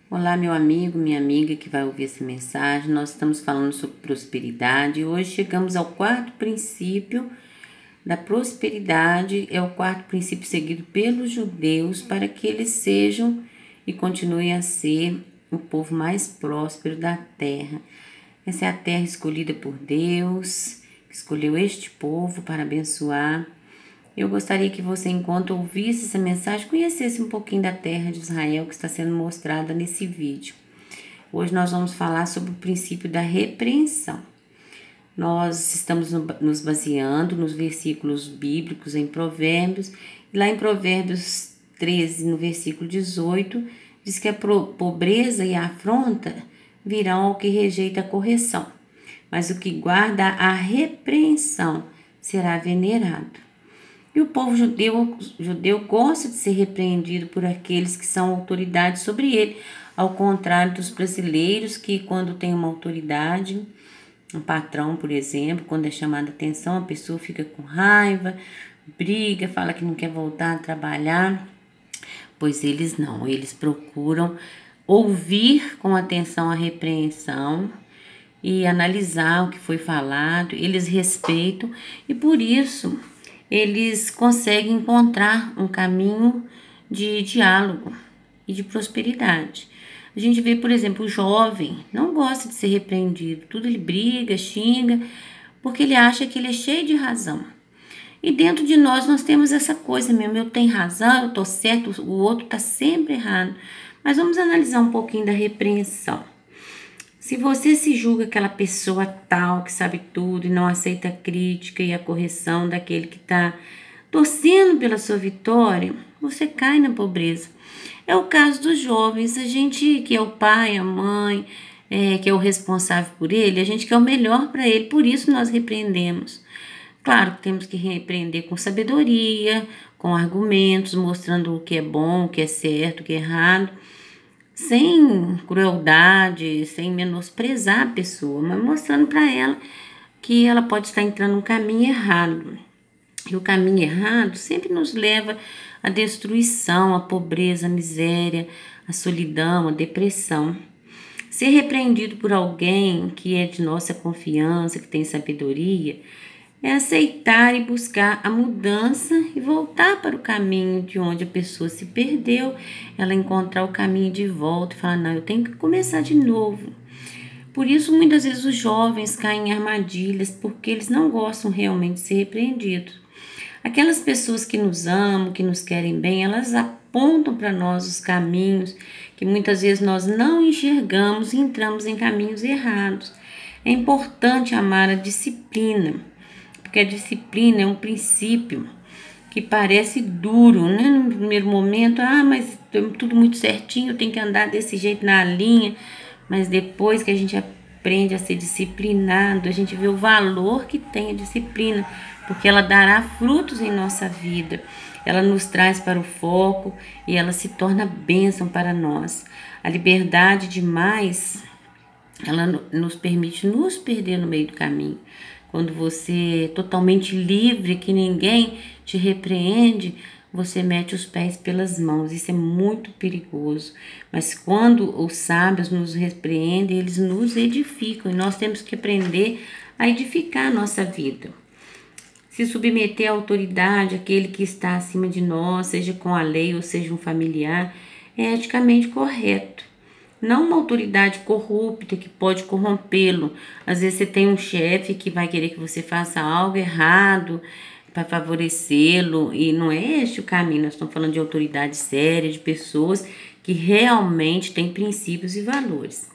Olá, meu amigo, minha amiga que vai ouvir essa mensagem. Nós estamos falando sobre prosperidade e hoje chegamos ao quarto princípio da prosperidade. É o quarto princípio seguido pelos judeus para que eles sejam e continuem a ser o povo mais próspero da terra. Essa é a terra escolhida por Deus, que escolheu este povo para abençoar. Eu gostaria que você, enquanto ouvisse essa mensagem, conhecesse um pouquinho da terra de Israel que está sendo mostrada nesse vídeo. Hoje nós vamos falar sobre o princípio da repreensão. Nós estamos nos baseando nos versículos bíblicos em Provérbios. E lá em Provérbios 13, no versículo 18, diz que a pobreza e a afronta virão ao que rejeita a correção, mas o que guarda a repreensão será venerado. E o povo judeu gosta de ser repreendido por aqueles que são autoridade sobre ele, ao contrário dos brasileiros que, quando tem uma autoridade, um patrão, por exemplo, quando é chamada a atenção, a pessoa fica com raiva, briga, fala que não quer voltar a trabalhar. Pois eles não, eles procuram ouvir com atenção a repreensão e analisar o que foi falado, eles respeitam e por isso eles conseguem encontrar um caminho de diálogo e de prosperidade. A gente vê, por exemplo, o jovem não gosta de ser repreendido, tudo ele briga, xinga, porque ele acha que ele é cheio de razão. E dentro de nós temos essa coisa mesmo, eu tenho razão, eu estou certo, o outro está sempre errado. Mas vamos analisar um pouquinho da repreensão. Se você se julga aquela pessoa tal que sabe tudo e não aceita a crítica e a correção daquele que está torcendo pela sua vitória, você cai na pobreza. É o caso dos jovens, a gente que é o pai, a mãe, que é o responsável por ele, a gente quer o melhor para ele, por isso nós repreendemos. Claro que temos que repreender com sabedoria, com argumentos, mostrando o que é bom, o que é certo, o que é errado, sem crueldade, sem menosprezar a pessoa, mas mostrando para ela que ela pode estar entrando no caminho errado. E o caminho errado sempre nos leva à destruição, à pobreza, à miséria, à solidão, à depressão. Ser repreendido por alguém que é de nossa confiança, que tem sabedoria, é aceitar e buscar a mudança e voltar para o caminho de onde a pessoa se perdeu, ela encontrar o caminho de volta e falar, não, eu tenho que começar de novo. Por isso, muitas vezes os jovens caem em armadilhas, porque eles não gostam realmente de ser repreendidos. Aquelas pessoas que nos amam, que nos querem bem, elas apontam para nós os caminhos que muitas vezes nós não enxergamos e entramos em caminhos errados. É importante amar a disciplina, porque a disciplina é um princípio que parece duro, né? No primeiro momento, mas tudo muito certinho, eu tenho que andar desse jeito na linha, mas depois que a gente aprende a ser disciplinado, a gente vê o valor que tem a disciplina, porque ela dará frutos em nossa vida, ela nos traz para o foco e ela se torna bênção para nós. A liberdade demais, ela nos permite nos perder no meio do caminho. Quando você é totalmente livre, que ninguém te repreende, você mete os pés pelas mãos. Isso é muito perigoso. Mas quando os sábios nos repreendem, eles nos edificam. E nós temos que aprender a edificar a nossa vida. Se submeter à autoridade, aquele que está acima de nós, seja com a lei ou seja um familiar, é eticamente correto. Não uma autoridade corrupta que pode corrompê-lo. Às vezes você tem um chefe que vai querer que você faça algo errado para favorecê-lo e não é este o caminho. Nós estamos falando de autoridade séria, de pessoas que realmente têm princípios e valores.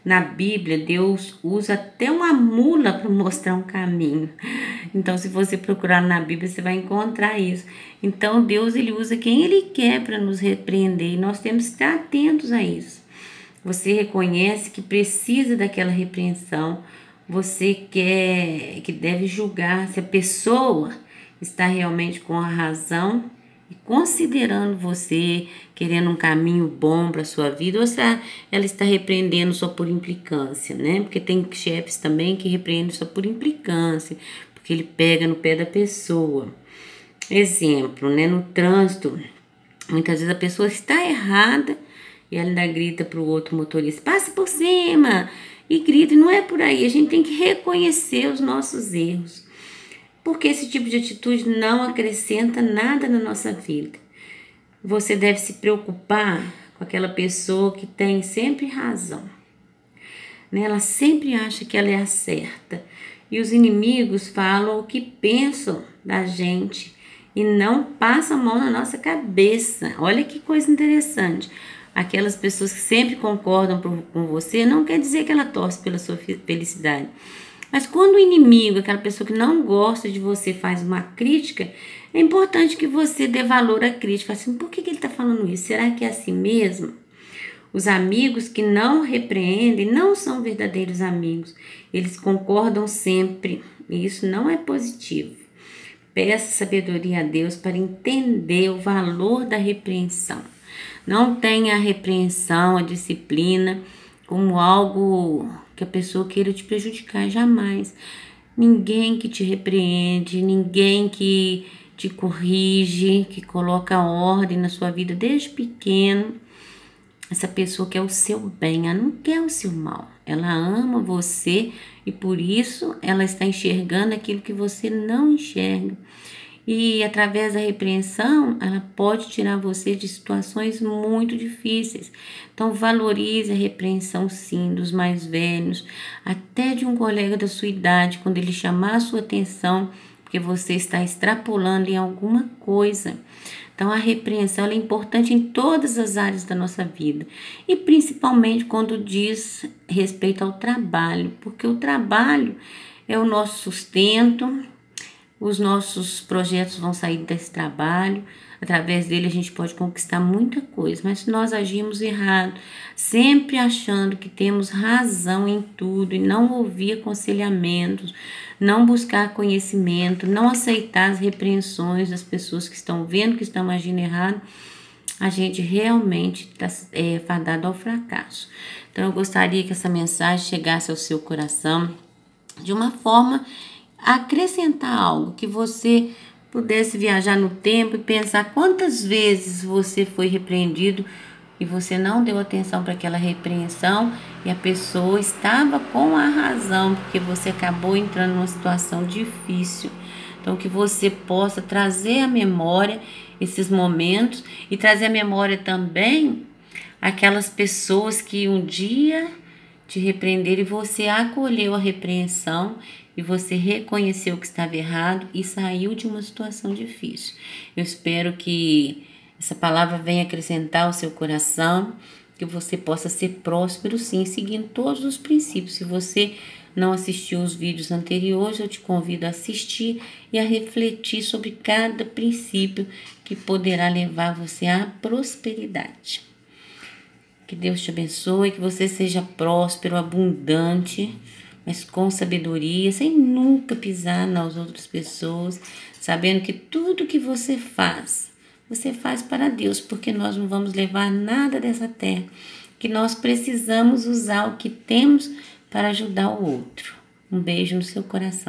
Na Bíblia, Deus usa até uma mula para mostrar um caminho. Então, se você procurar na Bíblia, você vai encontrar isso. Então, Deus ele usa quem Ele quer para nos repreender e nós temos que estar atentos a isso. Você reconhece que precisa daquela repreensão, você quer que deve julgar se a pessoa está realmente com a razão e considerando você, querendo um caminho bom para a sua vida, ou se ela está repreendendo só por implicância, né? Porque tem chefes também que repreendem só por implicância, porque ele pega no pé da pessoa. Exemplo, né? No trânsito, muitas vezes a pessoa está errada e ela ainda grita para o outro motorista, passa por cima, e grita, e não é por aí. A gente tem que reconhecer os nossos erros, porque esse tipo de atitude não acrescenta nada na nossa vida. Você deve se preocupar com aquela pessoa que tem sempre razão, né? Ela sempre acha que ela é a certa. E os inimigos falam o que pensam da gente e não passam a mão na nossa cabeça. Olha que coisa interessante. Aquelas pessoas que sempre concordam com você não quer dizer que ela torce pela sua felicidade. Mas quando o inimigo, aquela pessoa que não gosta de você, faz uma crítica, é importante que você dê valor à crítica. Assim, por que ele está falando isso? Será que é assim mesmo? Os amigos que não repreendem não são verdadeiros amigos. Eles concordam sempre. E isso não é positivo. Peça sabedoria a Deus para entender o valor da repreensão. Não tenha a repreensão, a disciplina, como algo que a pessoa queira te prejudicar, jamais. Ninguém que te repreende, ninguém que te corrige, que coloca ordem na sua vida desde pequeno. Essa pessoa quer o seu bem, ela não quer o seu mal. Ela ama você e por isso ela está enxergando aquilo que você não enxerga. E através da repreensão, ela pode tirar você de situações muito difíceis. Então valorize a repreensão sim dos mais velhos, até de um colega da sua idade, quando ele chamar a sua atenção, porque você está extrapolando em alguma coisa. Então a repreensão é importante em todas as áreas da nossa vida e principalmente quando diz respeito ao trabalho, porque o trabalho é o nosso sustento. Os nossos projetos vão sair desse trabalho, através dele a gente pode conquistar muita coisa, mas se nós agimos errado, sempre achando que temos razão em tudo e não ouvir aconselhamentos, não buscar conhecimento, não aceitar as repreensões das pessoas que estão vendo que estão agindo errado, a gente realmente está fadado ao fracasso. Então eu gostaria que essa mensagem chegasse ao seu coração de uma forma acrescentar algo, que você pudesse viajar no tempo e pensar quantas vezes você foi repreendido e você não deu atenção para aquela repreensão e a pessoa estava com a razão, porque você acabou entrando numa situação difícil. Então que você possa trazer à memória esses momentos e trazer à memória também aquelas pessoas que um dia te repreenderam e você acolheu a repreensão e você reconheceu que estava errado e saiu de uma situação difícil. Eu espero que essa palavra venha acrescentar ao seu coração, que você possa ser próspero sim, seguindo todos os princípios. Se você não assistiu os vídeos anteriores, eu te convido a assistir e a refletir sobre cada princípio que poderá levar você à prosperidade. Que Deus te abençoe, que você seja próspero, abundante, mas com sabedoria, sem nunca pisar nas outras pessoas, sabendo que tudo que você faz para Deus, porque nós não vamos levar nada dessa terra, que nós precisamos usar o que temos para ajudar o outro. Um beijo no seu coração.